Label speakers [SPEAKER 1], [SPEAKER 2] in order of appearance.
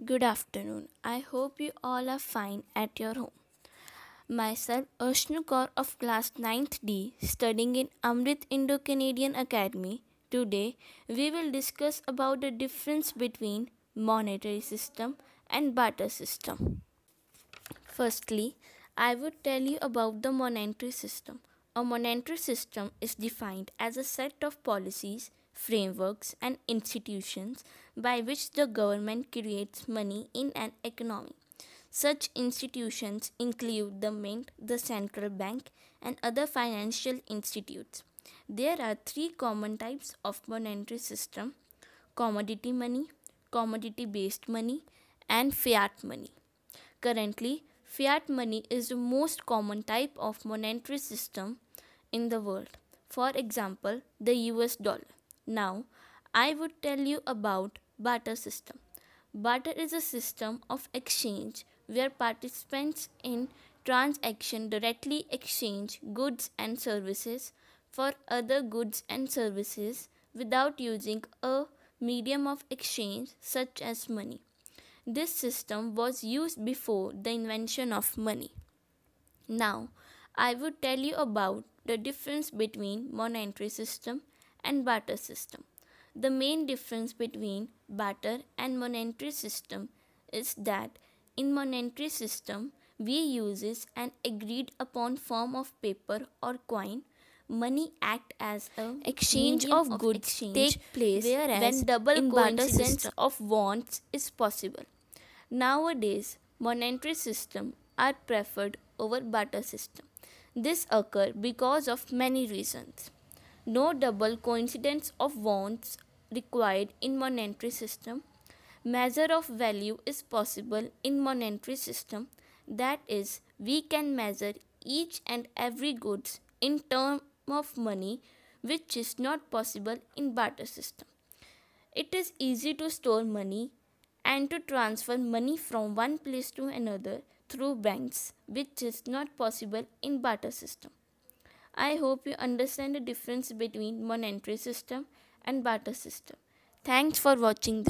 [SPEAKER 1] Good afternoon. I hope you all are fine at your home. Myself, Ashnu Kaur of class 9th D, studying in Amrit Indo-Canadian Academy. Today, we will discuss about the difference between monetary system and barter system. Firstly, I would tell you about the monetary system. A monetary system is defined as a set of policies, frameworks, and institutions by which the government creates money in an economy. Such institutions include the Mint, the central bank, and other financial institutes. There are three common types of monetary system: commodity money, commodity based money, and fiat money. Currently, fiat money is the most common type of monetary system in the world. For example, the US dollar. Now, I would tell you about barter system. Barter is a system of exchange where participants in transaction directly exchange goods and services for other goods and services without using a medium of exchange such as money. This system was used before the invention of money. Now, I would tell you about the difference between monetary system and barter system. The main difference between barter and monetary system is that in monetary system we uses an agreed upon form of paper or coin. Money act as a exchange of goods exchange, take place whereas when double in coincidence of wants is possible. Nowadays, monetary systems are preferred over barter system. This occurs because of many reasons. No double coincidence of wants required in monetary system. Measure of value is possible in monetary system. That is, we can measure each and every goods in term of money, which is not possible in barter system. It is easy to store money and to transfer money from one place to another through banks, which is not possible in barter system. I hope you understand the difference between monetary system and barter system. Thanks for watching this.